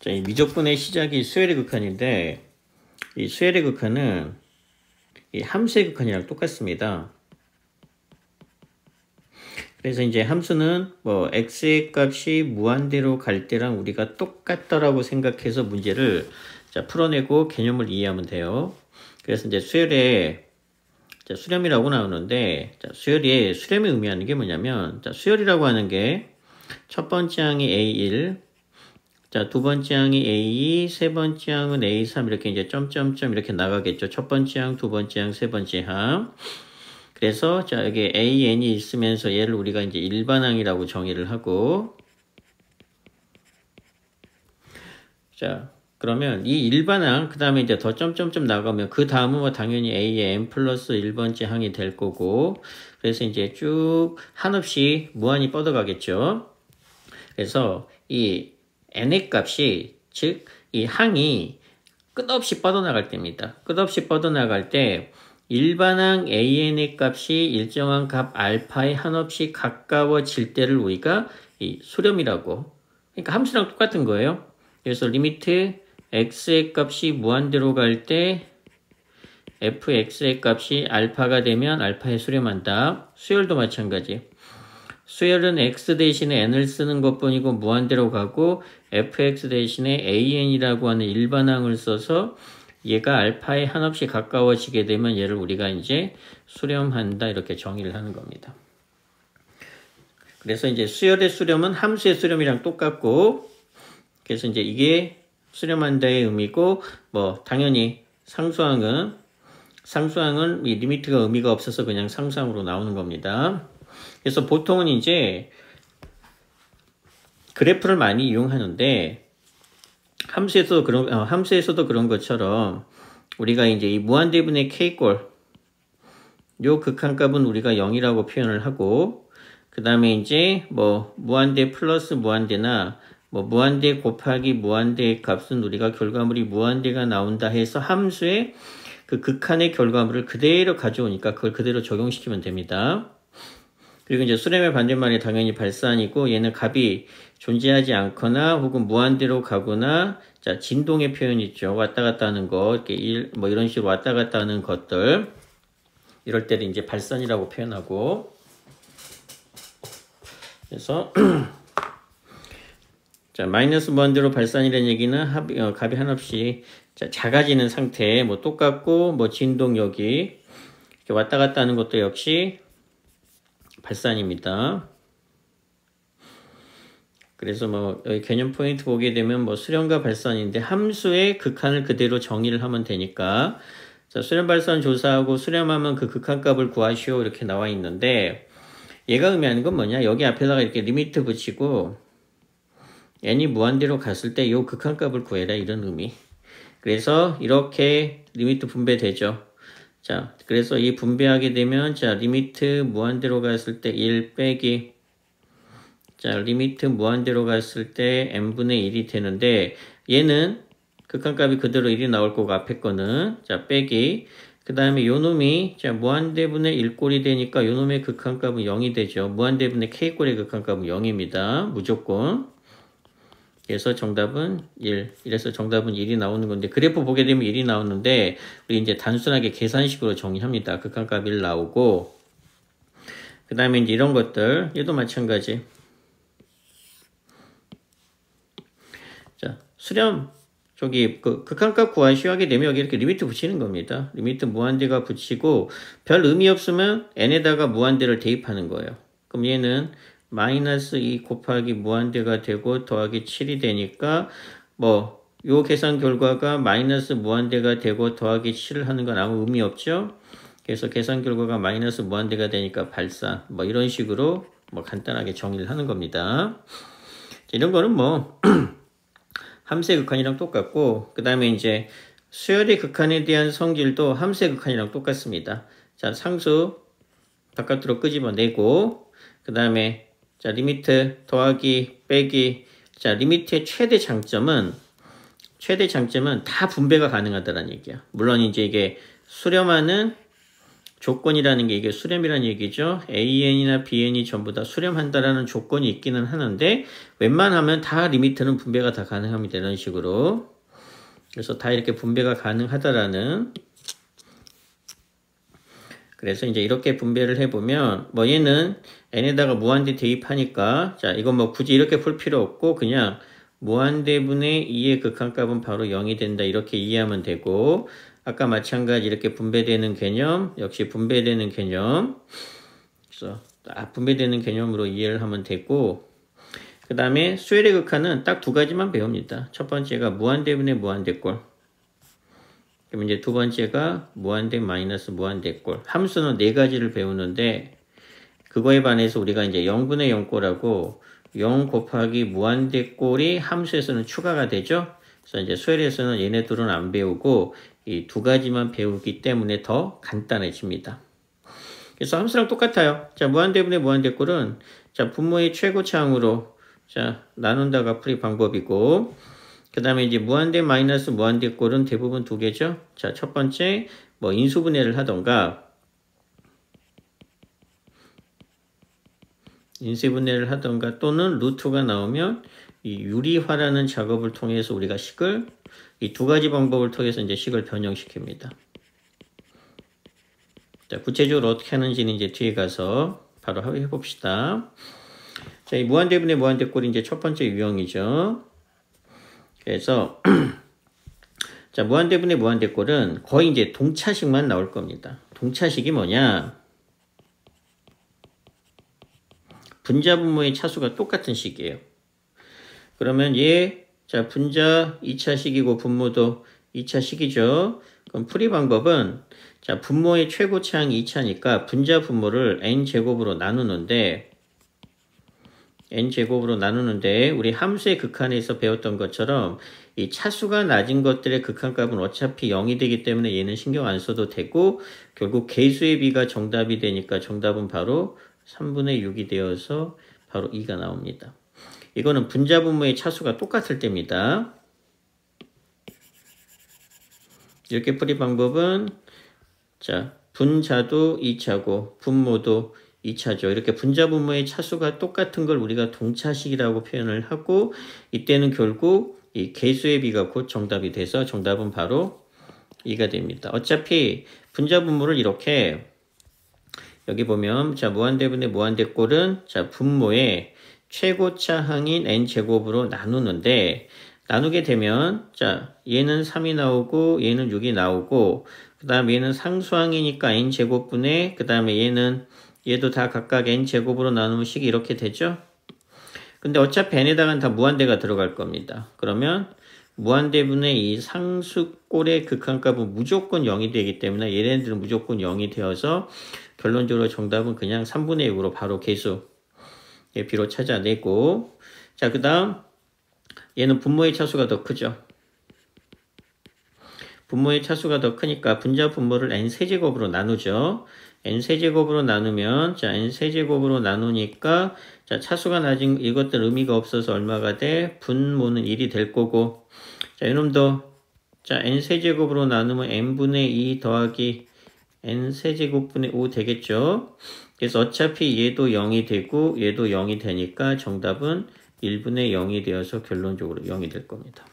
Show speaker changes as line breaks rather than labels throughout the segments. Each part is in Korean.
자, 이 미적분의 시작이 수열의 극한인데, 이 수열의 극한은 이 함수의 극한이랑 똑같습니다. 그래서 이제 함수는 뭐 x의 값이 무한대로 갈 때랑 우리가 똑같다라고 생각해서 문제를 자, 풀어내고 개념을 이해하면 돼요. 그래서 이제 수열의 자, 수렴이라고 나오는데, 자, 수렴이 의미하는 게 뭐냐면, 자, 수열이라고 하는 게 첫 번째 항이 A1, 자, 두 번째 항이 A2, 세 번째 항은 A3 이렇게 이제 점점점 이렇게 나가겠죠. 첫 번째 항, 두 번째 항, 세 번째 항. 그래서 자, 여기 AN이 있으면서 얘를 우리가 이제 일반항이라고 정의를 하고, 자, 그러면 이 일반항, 그 다음에 이제 더 점점점 나가면 그 다음은 뭐 당연히 A의 n 플러스 1번째 항이 될 거고, 그래서 이제 쭉 한없이 무한히 뻗어가겠죠. 그래서 이 n의 값이, 즉, 이 항이 끝없이 뻗어나갈 때입니다. 끝없이 뻗어나갈 때 일반항 AN의 값이 일정한 값 알파에 한없이 가까워질 때를 우리가 이 수렴이라고. 그러니까 함수랑 똑같은 거예요. 그래서 리미트 x의 값이 무한대로 갈 때 fx의 값이 알파가 되면 알파에 수렴한다. 수열도 마찬가지. 수열은 x 대신에 n을 쓰는 것뿐이고 무한대로 가고 fx 대신에 an이라고 하는 일반항을 써서 얘가 알파에 한없이 가까워지게 되면 얘를 우리가 이제 수렴한다 이렇게 정의를 하는 겁니다. 그래서 이제 수열의 수렴은 함수의 수렴이랑 똑같고, 그래서 이제 이게 수렴한다의 의미고, 뭐 당연히 상수항은 이 리미트가 의미가 없어서 그냥 상수항으로 나오는 겁니다. 그래서 보통은 이제 그래프를 많이 이용하는데 함수에서도 그런 것처럼 우리가 이제 이 무한대분의 k꼴 요 극한값은 우리가 0이라고 표현을 하고, 그 다음에 이제 뭐 무한대 플러스 무한대나 뭐 무한대 곱하기 무한대의 값은 우리가 결과물이 무한대가 나온다 해서 함수의 그 극한의 결과물을 그대로 가져오니까 그걸 그대로 적용시키면 됩니다. 그리고 이제 수렴의 반대말이 당연히 발산이고, 얘는 값이 존재하지 않거나 혹은 무한대로 가거나, 자, 진동의 표현 있죠. 왔다 갔다 하는 거, 이렇게 뭐 이런 식으로 왔다 갔다 하는 것들. 이럴 때를 이제 발산이라고 표현하고. 그래서, 자, 마이너스 무한대로 발산이라는 얘기는 값이 한없이 작아지는 상태, 뭐 똑같고, 뭐 진동 여기, 이렇게 왔다 갔다 하는 것도 역시 발산입니다. 그래서 뭐 여기 개념 포인트 보게 되면 뭐 수렴과 발산인데 함수의 극한을 그대로 정의를 하면 되니까, 자, 수렴 발산 조사하고 수렴하면 그 극한값을 구하시오 이렇게 나와 있는데, 얘가 의미하는 건 뭐냐? 여기 앞에다가 이렇게 리미트 붙이고 n이 무한대로 갔을 때 요 극한값을 구해라 이런 의미. 그래서 이렇게 리미트 분배되죠. 자, 그래서 이 분배하게 되면, 자, 리미트 무한대로 갔을 때 1 빼기, 자, 리미트 무한대로 갔을 때 n분의 1이 되는데, 얘는 극한값이 그대로 1이 나올 거고, 앞에 거는, 자, 빼기, 그 다음에 요 놈이, 자, 무한대분의 1꼴이 되니까 요 놈의 극한값은 0이 되죠. 무한대분의 k꼴의 극한값은 0입니다. 무조건. 그래서 정답은 1. 이래서 정답은 1이 나오는 건데, 그래프 보게 되면 1이 나오는데, 우리 이제 단순하게 계산식으로 정의합니다. 극한값 1 나오고, 그 다음에 이제 이런 것들, 얘도 마찬가지. 자, 수렴, 극한값 구하시오 하게 되면 여기 이렇게 리미트 붙이는 겁니다. 리미트 무한대가 붙이고, 별 의미 없으면 n에다가 무한대를 대입하는 거예요. 그럼 얘는 마이너스 2 곱하기 무한대가 되고 더하기 7이 되니까 뭐 요 계산 결과가 마이너스 무한대가 되고 더하기 7을 하는 건 아무 의미 없죠. 그래서 계산 결과가 마이너스 무한대가 되니까 발산, 뭐 이런 식으로 뭐 간단하게 정의를 하는 겁니다. 이런 거는 뭐 함수의 극한이랑 똑같고, 그 다음에 이제 수열의 극한에 대한 성질도 함수의 극한이랑 똑같습니다. 자, 상수 바깥으로 끄집어내고, 그 다음에 자, 리미트 더하기 빼기. 자, 리미트의 최대 장점은 다 분배가 가능하다는 얘기야. 물론 이제 이게 수렴하는 조건이라는 게 이게 수렴이라는 얘기죠. AN이나 BN이 전부 다 수렴한다라는 조건이 있기는 하는데 웬만하면 다 리미트는 분배가 다 가능합니다. 이런 식으로. 그래서 다 이렇게 분배가 가능하다라는. 그래서 이제 이렇게 분배를 해보면 뭐 얘는 n에다가 무한대 대입하니까 자 이건 뭐 굳이 이렇게 풀 필요 없고 그냥 무한대분의 2의 극한값은 바로 0이 된다 이렇게 이해하면 되고 아까 마찬가지 이렇게 분배되는 개념 역시 분배되는 개념 그래서 딱 분배되는 개념으로 이해를 하면 되고 그 다음에 수열의 극한은 딱 두 가지만 배웁니다. 첫 번째가 무한대분의 무한대꼴 그럼 이제 두 번째가 무한대 마이너스 무한대꼴 함수는 네 가지를 배우는데 그거에 반해서 우리가 이제 0분의 0꼴하고 0 곱하기 무한대꼴이 함수에서는 추가가 되죠. 그래서 이제 수열에서는 얘네 둘은 안 배우고 이 두 가지만 배우기 때문에 더 간단해집니다. 그래서 함수랑 똑같아요. 자, 무한대분의 무한대꼴은 자, 분모의 최고차항으로 자, 나눈다가 풀이 방법이고 그 다음에 이제 무한대 마이너스 무한대꼴은 대부분 두 개죠. 자, 첫 번째 뭐 인수분해를 하던가 인수분해를 하던가 또는 루트가 나오면 이 유리화라는 작업을 통해서 우리가 식을 이 두 가지 방법을 통해서 이제 식을 변형시킵니다. 자, 구체적으로 어떻게 하는지는 이제 뒤에 가서 바로 해봅시다. 자, 이 무한대분의 무한대꼴이 이제 첫 번째 유형이죠. 그래서 자, 무한대분의 무한대꼴은 거의 이제 동차식만 나올 겁니다. 동차식이 뭐냐? 분자 분모의 차수가 똑같은 식이에요. 그러면 얘 자, 분자 2차식이고 분모도 2차식이죠. 그럼 풀이 방법은 자, 분모의 최고차항이 2차니까 분자 분모를 n제곱으로 나누는데 우리 함수의 극한에서 배웠던 것처럼 이 차수가 낮은 것들의 극한값은 어차피 0이 되기 때문에 얘는 신경 안 써도 되고 결국 개수의 비가 정답이 되니까 정답은 바로 3분의 6이 되어서 바로 2가 나옵니다. 이거는 분자 분모의 차수가 똑같을 때입니다. 이렇게 풀이 방법은 자, 분자도 2차고 분모도 2차죠. 이렇게 분자 분모의 차수가 똑같은 걸 우리가 동차식이라고 표현을 하고 이때는 결국 이 개수의 비가 곧 정답이 돼서 정답은 바로 2가 됩니다. 어차피 분자 분모를 이렇게 여기 보면 자, 무한대분의 무한대꼴은 자, 분모의 최고차항인 n제곱으로 나누는데 나누게 되면 자, 얘는 3이 나오고 얘는 6이 나오고 그 다음 얘는 상수항이니까 n제곱분의 그 다음에 얘도 다 각각 n제곱으로 나누면 식이 이렇게 되죠. 근데 어차피 n에다가는 다 무한대가 들어갈 겁니다. 그러면 무한대분의 이 상수꼴의 극한값은 무조건 0이 되기 때문에 얘네들은 무조건 0이 되어서 결론적으로 정답은 그냥 3분의 6으로 바로 개수 비로 찾아내고 자, 그 다음 얘는 분모의 차수가 더 크죠. 분모의 차수가 더 크니까 분자 분모를 n세제곱으로 나누죠. n세제곱으로 나누면 자, n세제곱으로 나누니까 자, 차수가 낮은 이것들 의미가 없어서 얼마가 돼? 분모는 1이 될 거고 자, 이놈도 자, n세제곱으로 나누면 n분의 2 더하기 n세제곱분의 5 되겠죠. 그래서 어차피 얘도 0이 되고 얘도 0이 되니까 정답은 1분의 0이 되어서 결론적으로 0이 될 겁니다.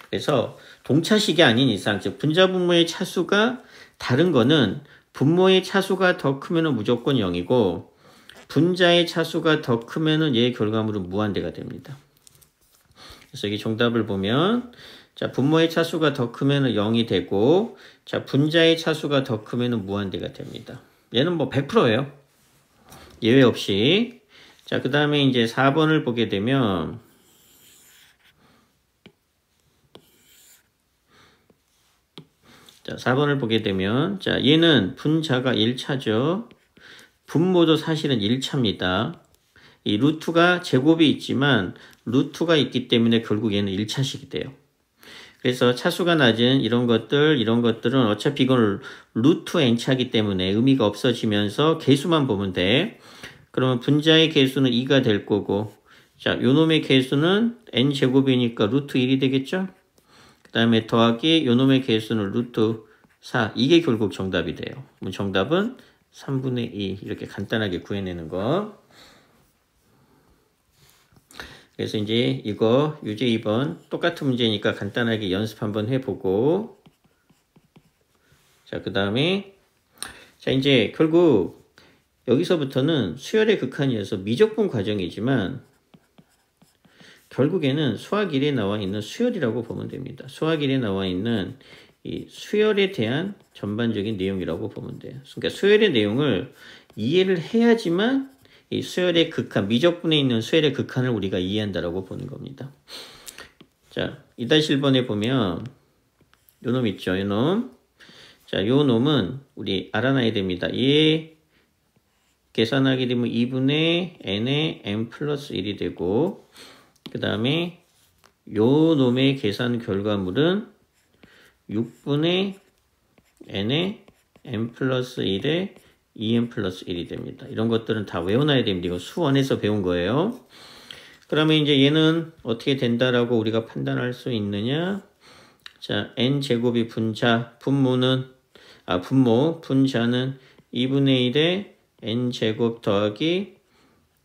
그래서 동차식이 아닌 이상 즉 분자 분모의 차수가 다른 거는 분모의 차수가 더 크면 무조건 0이고 분자의 차수가 더 크면 얘의 결과물은 무한대가 됩니다. 그래서 여기 정답을 보면 자, 분모의 차수가 더 크면 0이 되고 자, 분자의 차수가 더 크면 무한대가 됩니다. 얘는 뭐 100%예요. 예외 없이. 자, 그 다음에 이제 4번을 보게 되면 자, 4번을 보게 되면 자, 얘는 분자가 1차죠. 분모도 사실은 1차입니다. 이 루트가 제곱이 있지만 루트가 있기 때문에 결국 얘는 1차식이 돼요. 그래서 차수가 낮은 이런 것들은 어차피 이건 루트 n차기 때문에 의미가 없어지면서 개수만 보면 돼. 그러면 분자의 개수는 2가 될 거고 자, 요놈의 개수는 n제곱이니까 루트 1이 되겠죠. 그 다음에 더하기 요놈의 개수는 루트 4. 이게 결국 정답이 돼요. 그럼 정답은 3분의 2 이렇게 간단하게 구해내는 거. 그래서 이제 이거 유제 2번 똑같은 문제니까 간단하게 연습 한번 해보고, 자, 그 다음에 자 이제 결국 여기서부터는 수열의 극한이어서 미적분 과정이지만 결국에는 수학 1에 나와 있는 수열이라고 보면 됩니다. 수학 1에 나와 있는 이 수열에 대한 전반적인 내용이라고 보면 돼요. 그러니까 수열의 내용을 이해를 해야지만 이 수열의 극한, 미적분에 있는 수열의 극한을 우리가 이해한다라고 보는 겁니다. 자, 2-1번에 보면 요 놈 있죠, 요 놈. 자, 요 놈은 우리 알아놔야 됩니다. 얘 계산하게 되면 2분의 n의 n 플러스 1이 되고, 그 다음에 요 놈의 계산 결과물은 6분의 n의 n 플러스 1의 2n 플러스 1이 됩니다. 이런 것들은 다 외워놔야 됩니다. 이거 수원에서 배운 거예요. 그러면 이제 얘는 어떻게 된다라고 우리가 판단할 수 있느냐? 자, n제곱이 분자, 분모는 분자는 2분의 1의 n제곱 더하기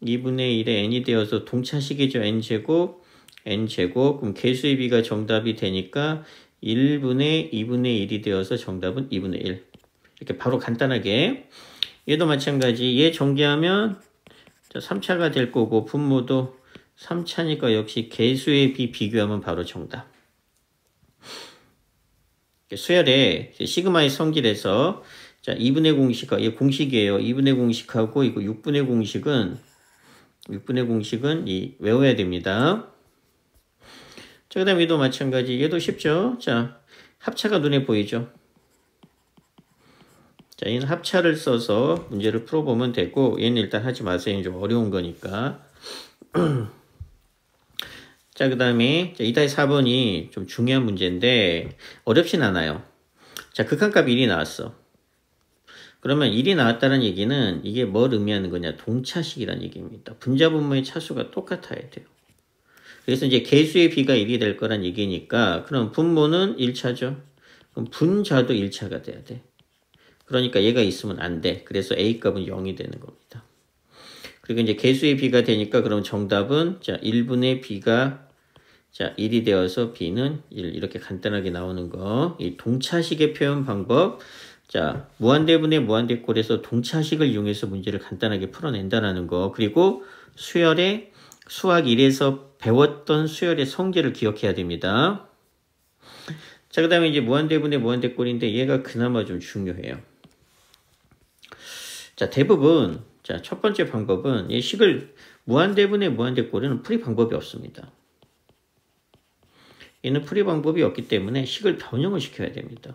2분의 1의 n이 되어서 동차식이죠. n제곱. 그럼 개수의 비가 정답이 되니까 1분의 2분의 1이 되어서 정답은 2분의 1. 이렇게 바로 간단하게. 얘도 마찬가지. 얘 전개하면 3차가 될 거고, 분모도 3차니까 역시 개수의 비 비교하면 바로 정답. 수열의 시그마의 성질에서 자 2분의 공식, 이 공식이에요. 2분의 공식하고 이거 6분의 공식은 이 외워야 됩니다. 자, 그 다음에 얘도 마찬가지. 얘도 쉽죠? 자, 합차가 눈에 보이죠? 자, 얘는 합차를 써서 문제를 풀어보면 되고, 얘는 일단 하지 마세요. 좀 어려운 거니까. 자, 그 다음에 2-4번이 좀 중요한 문제인데 어렵진 않아요. 자, 극한값 1이 나왔어. 그러면 1이 나왔다는 얘기는 이게 뭘 의미하는 거냐? 동차식이라는 얘기입니다. 분자 분모의 차수가 똑같아야 돼요. 그래서 이제 개수의 비가 1이 될 거란 얘기니까 그럼 분모는 1차죠. 그럼 분자도 1차가 돼야 돼. 그러니까 얘가 있으면 안 돼. 그래서 A값은 0이 되는 겁니다. 그리고 이제 개수의 비가 되니까 그럼 정답은 자 1분의 b가 자 1이 되어서 b는 1 이렇게 간단하게 나오는 거. 이 동차식의 표현 방법. 자 무한대분의 무한대꼴에서 동차식을 이용해서 문제를 간단하게 풀어낸다는 거. 그리고 수열의 수학 1에서 배웠던 수열의 성질을 기억해야 됩니다. 자, 그 다음에 이제 무한대분의 무한대꼴인데 얘가 그나마 좀 중요해요. 자, 대부분, 자, 첫 번째 방법은 이 식을 무한대분의 무한대꼴에는 풀이 방법이 없습니다. 얘는 풀이 방법이 없기 때문에 식을 변형을 시켜야 됩니다.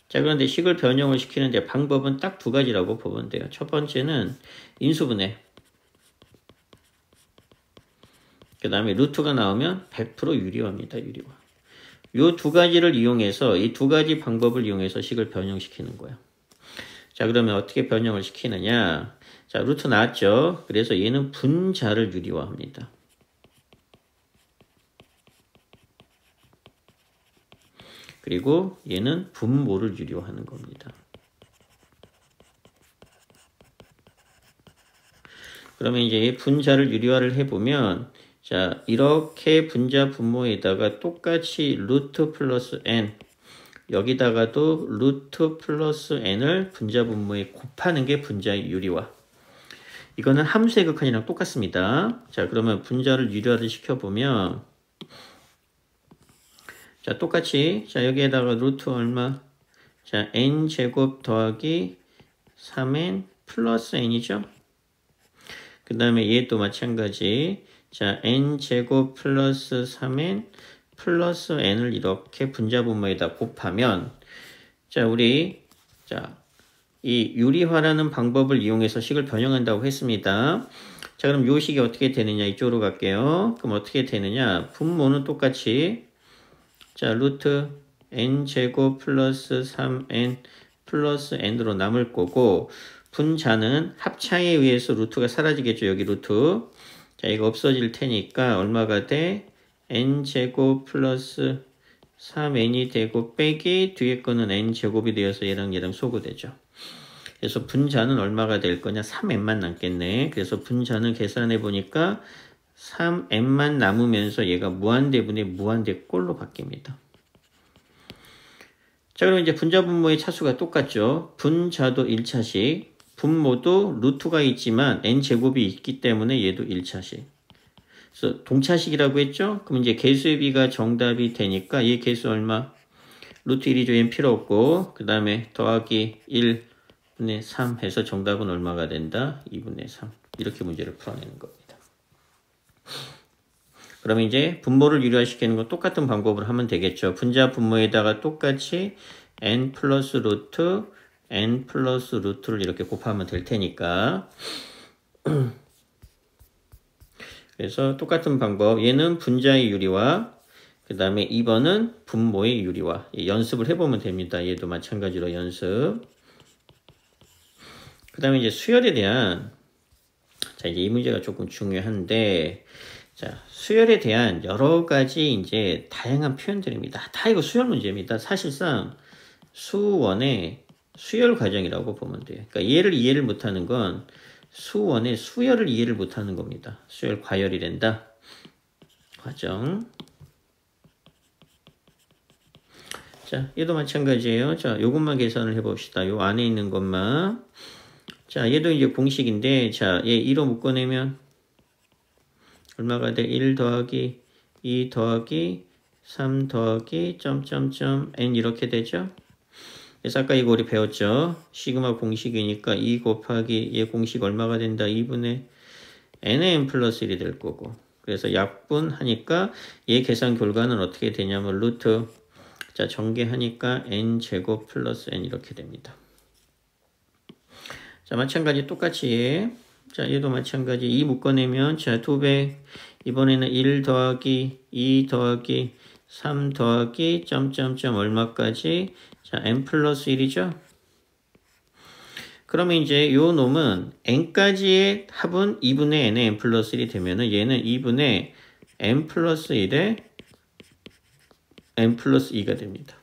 자, 그런데 식을 변형을 시키는데 방법은 딱 두 가지라고 보면 돼요. 첫 번째는 인수분해. 그 다음에 루트가 나오면 100% 유리화입니다. 유리화. 요 두 가지를 이용해서 이 두 가지 방법을 이용해서 식을 변형시키는 거예요. 자, 그러면 어떻게 변형을 시키느냐? 자, 루트 나왔죠? 그래서 얘는 분자를 유리화합니다. 그리고 얘는 분모를 유리화하는 겁니다. 그러면 이제 분자를 유리화를 해보면 자, 이렇게 분자 분모에다가 똑같이 루트 플러스 n 여기다가도 루트 플러스 n을 분자 분모에 곱하는 게 분자의 유리화. 이거는 함수의 극한이랑 똑같습니다. 자, 그러면 분자를 유리화를 시켜보면 자, 똑같이 자 여기에다가 루트 얼마? 자, n제곱 더하기 3n 플러스 n이죠. 그 다음에 얘도 마찬가지. 자, n제곱 플러스 3n 플러스 n을 이렇게 분자 분모에다 곱하면 자, 우리 자, 이 유리화라는 방법을 이용해서 식을 변형한다고 했습니다. 자, 그럼 요 식이 어떻게 되느냐? 이쪽으로 갈게요. 그럼 어떻게 되느냐? 분모는 똑같이 자, 루트 n제곱 플러스 3n 플러스 n으로 남을 거고 분자는 합차에 의해서 루트가 사라지겠죠. 여기 루트. 자, 이거 없어질 테니까 얼마가 돼? n제곱 플러스 3n이 되고 빼기 뒤에 거는 n제곱이 되어서 얘랑 소구되죠. 그래서 분자는 얼마가 될 거냐? 3n만 남겠네. 그래서 분자는 계산해 보니까 3n만 남으면서 얘가 무한대분의 무한대꼴로 바뀝니다. 자, 그럼 이제 분자 분모의 차수가 똑같죠. 분자도 1차씩, 분모도 루트가 있지만 n제곱이 있기 때문에 얘도 1차씩. 그래서 동차식이라고 했죠? 그럼 이제 개수의 비가 정답이 되니까 얘 개수 얼마? 루트 1이죠. 얘는 필요 없고, 그 다음에 더하기 1분의 3 해서 정답은 얼마가 된다? 2분의 3. 이렇게 문제를 풀어내는 겁니다. 그러면 이제 분모를 유리화시키는 건 똑같은 방법으로 하면 되겠죠. 분자 분모에다가 똑같이 n 플러스 루트를 이렇게 곱하면 될 테니까. 그래서 똑같은 방법. 얘는 분자의 유리화, 그 다음에 2번은 분모의 유리화. 연습을 해보면 됩니다. 얘도 마찬가지로 연습. 그 다음에 이제 수열에 대한, 자, 이제 이 문제가 조금 중요한데, 자, 수열에 대한 여러 가지 이제 다양한 표현들입니다. 다 이거 수열 문제입니다. 사실상 수원의 수열 과정이라고 보면 돼요. 그러니까 얘를 이해를 못하는 건 수원의 수열을 이해를 못하는 겁니다. 수열 과열이 된다. 과정. 자, 얘도 마찬가지예요. 자, 요것만 계산을 해봅시다. 요 안에 있는 것만. 자, 얘도 이제 공식인데, 자, 얘 2로 묶어내면 얼마가 돼? 1 더하기 2 더하기 3 더하기 점점점 n 이렇게 되죠? 그래서 아까 이거 우리 배웠죠? 시그마 공식이니까 2 곱하기 얘 공식 얼마가 된다? 2분의 n의 n 플러스 1이 될 거고. 그래서 약분하니까 얘 계산 결과는 어떻게 되냐면 루트, 자, 전개하니까 n 제곱 플러스 n 이렇게 됩니다. 자, 마찬가지 똑같이 자, 얘도 마찬가지 2 묶어내면 자, 2배. 이번에는 1 더하기 2 더하기 3 더하기 점점점 얼마까지? 자, n 플러스 1이죠? 그러면 이제 요 놈은 n까지의 합은 2분의 n의 n 플러스 1이 되면은 얘는 2분의 n 플러스 1의 n 플러스 2가 됩니다.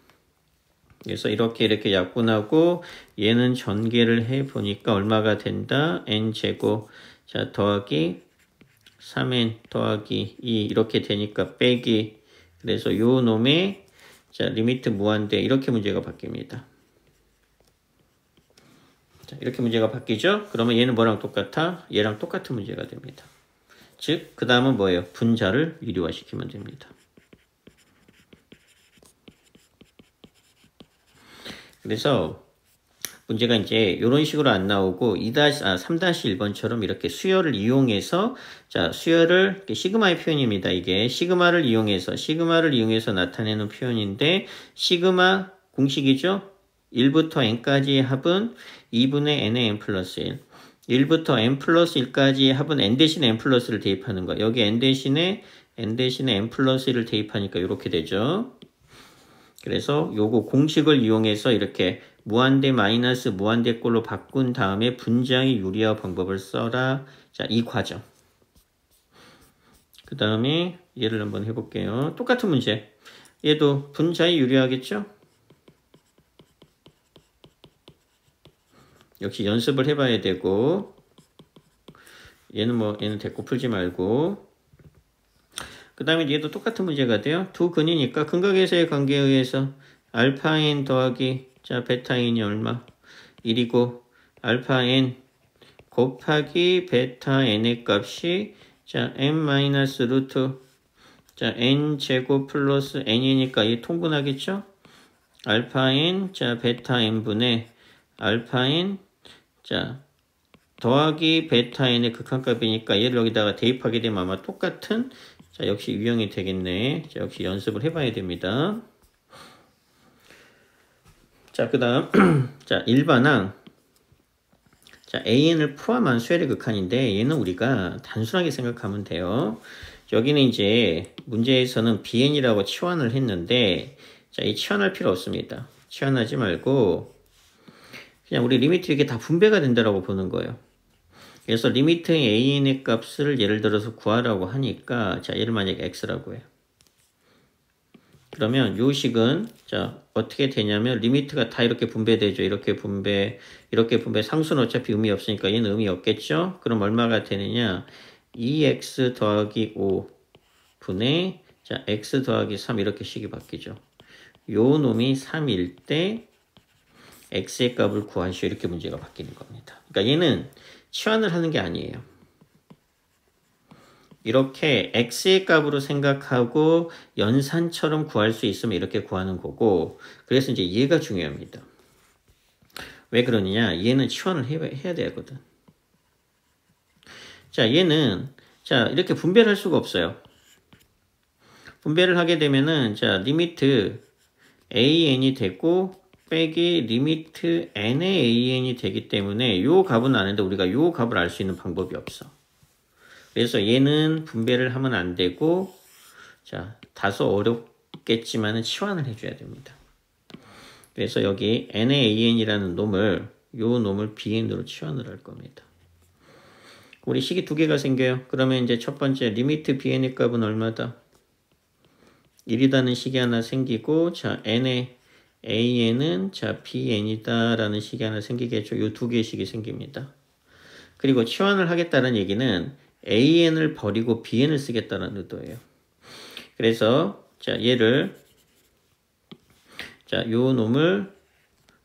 그래서 이렇게 약분하고 얘는 전개를 해 보니까 얼마가 된다? n 제곱, 자, 더하기 3n 더하기 2 이렇게 되니까 빼기, 그래서 요 놈의 자, 리미트 무한대 이렇게 문제가 바뀝니다. 자, 이렇게 문제가 바뀌죠? 그러면 얘는 뭐랑 똑같아? 얘랑 똑같은 문제가 됩니다. 즉, 그 다음은 뭐예요? 분자를 유리화시키면 됩니다. 그래서 문제가 이제 이런 식으로 안 나오고 3-1번처럼 이렇게 수열을 이용해서, 자, 수열을 시그마의 표현입니다. 이게 시그마를 이용해서 나타내는 표현인데, 시그마 공식이죠? 1부터 n까지의 합은 2분의 n의 n 플러스 1. 1부터 n 플러스 1까지의 합은 n 대신에 n 플러스를 대입하는 거야. 여기 n 대신에 n 플러스 1을 대입하니까 이렇게 되죠. 그래서 요거 공식을 이용해서 이렇게 무한대 마이너스 무한대 꼴로 바꾼 다음에 분자의 유리화 방법을 써라. 자, 이 과정. 그 다음에 얘를 한번 해볼게요. 똑같은 문제. 얘도 분자의 유리화겠죠? 역시 연습을 해봐야 되고, 얘는 됐고 풀지 말고, 그 다음에 얘도 똑같은 문제가 돼요. 두 근이니까 근각에서의 관계에 의해서 알파 n 더하기, 자, 베타 n이 얼마? 1이고, 알파 n 곱하기 베타 n의 값이, 자, n 마이너스 루트, 자, n 제곱 플러스 n이니까 이 통분하겠죠? 알파 n, 자, 베타 n분의 알파 n, 자, 더하기 베타 n의 극한값이니까 얘를 여기다가 대입하게 되면 아마 똑같은, 자, 역시 유형이 되겠네. 자, 역시 연습을 해봐야 됩니다. 자, 그 다음, 자, 일반항. 자, AN을 포함한 수열의 극한인데, 얘는 우리가 단순하게 생각하면 돼요. 여기는 이제 문제에서는 BN이라고 치환을 했는데, 자, 이 치환할 필요 없습니다. 치환하지 말고, 그냥 우리 리미트 이렇게 다 분배가 된다라고 보는 거예요. 그래서 리미트 AN의 값을 예를 들어서 구하라고 하니까, 자, 얘를 만약에 X라고 해요. 그러면 요 식은 자 어떻게 되냐면 리미트가 다 이렇게 분배되죠. 이렇게 분배 상수는 어차피 의미 없으니까 얘는 의미 없겠죠. 그럼 얼마가 되느냐 2x 더하기 5 분의 자 x 더하기 3 이렇게 식이 바뀌죠. 요 놈이 3일 때 x의 값을 구하시오 이렇게 문제가 바뀌는 겁니다. 그러니까 얘는 치환을 하는 게 아니에요. 이렇게 x의 값으로 생각하고 연산처럼 구할 수 있으면 이렇게 구하는 거고 그래서 이제 얘가 중요합니다. 왜 그러느냐 얘는 치환을 해야 되거든. 자 얘는 자 이렇게 분배를 할 수가 없어요. 분배를 하게 되면은 자 리미트 an이 되고 빼기 리미트 n의 an이 되기 때문에 요 값은 아는데 우리가 요 값을 알 수 있는 방법이 없어. 그래서 얘는 분배를 하면 안 되고 자 다소 어렵겠지만은 치환을 해줘야 됩니다. 그래서 여기 NaAn이라는 놈을 요 놈을 BN으로 치환을 할 겁니다. 우리 식이 두 개가 생겨요. 그러면 이제 첫 번째 리미트 BN의 값은 얼마다? 1이라는 식이 하나 생기고 자 NaAn은 자 BN이다 라는 식이 하나 생기겠죠. 요 두 개의 식이 생깁니다. 그리고 치환을 하겠다는 얘기는 AN을 버리고 BN을 쓰겠다는 의도예요. 그래서 자 얘를 자 요 놈을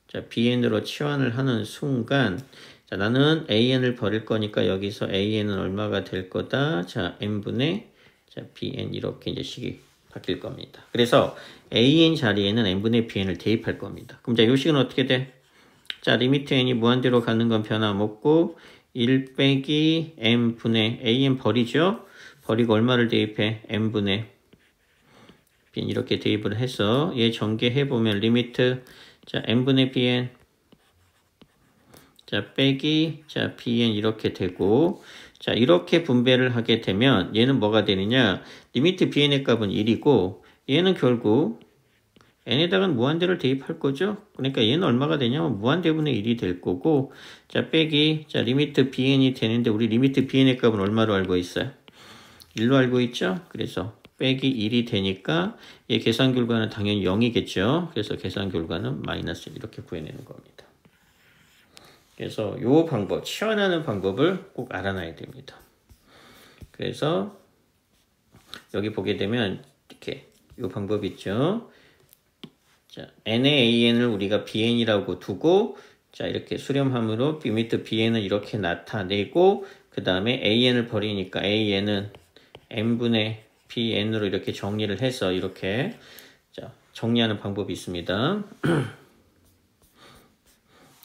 자 BN으로 치환을 하는 순간 자 나는 AN을 버릴 거니까 여기서 AN은 얼마가 될 거다. 자 n분의 자 BN 이렇게 이제 식이 바뀔 겁니다. 그래서 AN 자리에는 n분의 BN을 대입할 겁니다. 그럼 자 요 식은 어떻게 돼? 자 리미트 n이 무한대로 가는 건 변함없고 1 빼기 n분의 an 버리죠. 버리고 얼마를 대입해? n분의 bn 이렇게 대입을 해서 얘 전개해보면 리미트 자 n분의 bn 자 빼기 자 bn 이렇게 되고 자 이렇게 분배를 하게 되면 얘는 뭐가 되느냐 리미트 bn의 값은 1이고 얘는 결국 n에다가는 무한대를 대입할 거죠. 그러니까 얘는 얼마가 되냐면 무한대분의 1이 될 거고 자 빼기 자 리미트 bn이 되는데 우리 리미트 bn의 값은 얼마로 알고 있어요? 1로 알고 있죠. 그래서 빼기 1이 되니까 얘 계산 결과는 당연히 0이겠죠. 그래서 계산 결과는 마이너스 1 이렇게 구해내는 겁니다. 그래서 요 방법 치환하는 방법을 꼭 알아놔야 됩니다. 그래서 여기 보게 되면 이렇게 요 방법 있죠. 자, NaAn을 우리가 BN이라고 두고 자 이렇게 수렴함으로 리미트 BN을 이렇게 나타내고 그 다음에 AN을 버리니까 AN은 n분의 BN으로 이렇게 정리를 해서 이렇게 자 정리하는 방법이 있습니다.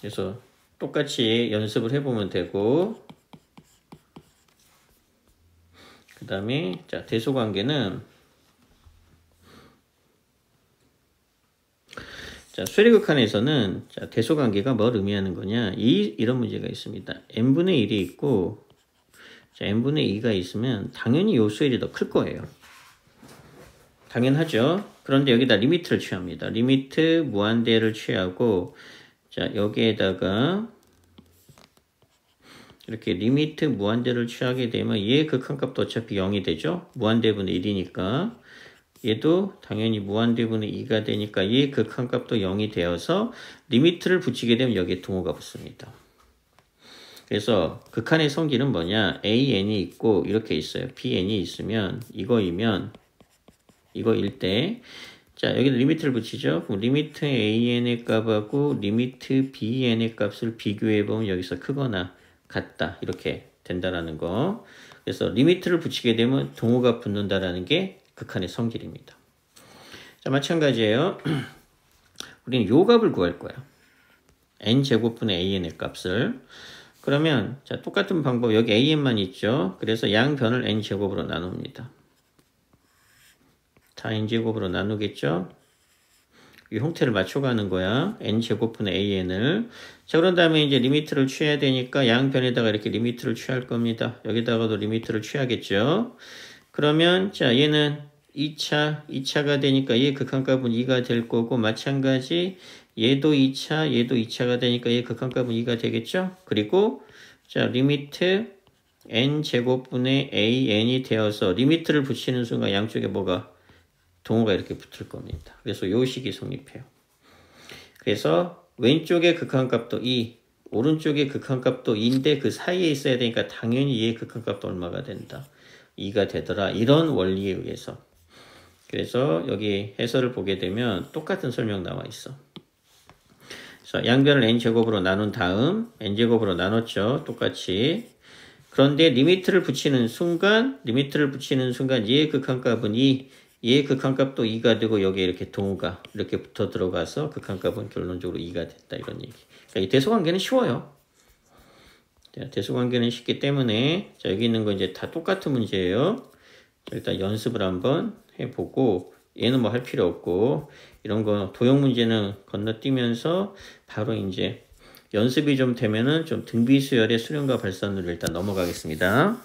그래서 똑같이 연습을 해보면 되고 그 다음에 자 대소관계는 자, 수렴극한에서는 자, 대소관계가 뭘 의미하는 거냐? 이런 문제가 있습니다. n분의 1이 있고 자, n분의 2가 있으면 당연히 요 수열이 더 클 거예요. 당연하죠. 그런데 여기다 리미트를 취합니다. 리미트 무한대를 취하고 자 여기에다가 이렇게 리미트 무한대를 취하게 되면 얘 극한값도 어차피 0이 되죠. 무한대분의 1이니까 얘도 당연히 무한대분의 2가 되니까 얘 극한값도 0이 되어서 리미트를 붙이게 되면 여기에 등호가 붙습니다. 그래서 극한의 성질은 뭐냐? AN이 있고 이렇게 있어요. BN이 있으면 이거이면 이거일 때 자 여기 리미트를 붙이죠. 그럼 리미트 AN의 값하고 리미트 BN의 값을 비교해보면 여기서 크거나 같다 이렇게 된다라는 거. 그래서 리미트를 붙이게 되면 등호가 붙는다라는 게 극한의 성질입니다. 자 마찬가지예요. 우리는 요 값을 구할 거야. n제곱분의 AN의 값을. 그러면 자 똑같은 방법 여기 AN만 있죠. 그래서 양변을 n제곱으로 나눕니다. 다 n제곱으로 나누겠죠. 이 형태를 맞춰가는 거야. n제곱분의 AN을. 자 그런 다음에 이제 리미트를 취해야 되니까 양변에다가 이렇게 리미트를 취할 겁니다. 여기다가도 리미트를 취하겠죠. 그러면 자 얘는 2차가 되니까 얘 극한값은 2가 될 거고 마찬가지 얘도 2차 얘도 2차가 되니까 얘 극한값은 2가 되겠죠. 그리고 자 리미트 n제곱분의 AN이 되어서 리미트를 붙이는 순간 양쪽에 뭐가 동호가 이렇게 붙을 겁니다. 그래서 요 식이 성립해요. 그래서 왼쪽에 극한값도 2, 오른쪽에 극한값도 2인데 그 사이에 있어야 되니까 당연히 얘의 극한값도 얼마가 된다. 2가 되더라. 이런 원리에 의해서. 그래서 여기 해설을 보게 되면 똑같은 설명 나와 있어. 그래서 양변을 n제곱으로 나눈 다음 n제곱으로 나눴죠. 똑같이. 그런데 리미트를 붙이는 순간 얘의 극한값은 2, 얘의 극한값도 2가 되고 여기에 이렇게 동우가 이렇게 붙어 들어가서 극한값은 결론적으로 2가 됐다 이런 얘기. 그러니까 이 대소관계는 쉬워요. 대소관계는 쉽기 때문에 자, 여기 있는 거 이제 다 똑같은 문제예요. 자, 일단 연습을 한번 해보고 얘는 뭐 할 필요 없고 이런 거 도형 문제는 건너뛰면서 바로 이제 연습이 좀 되면은 좀 등비수열의 수렴과 발산으로 일단 넘어가겠습니다.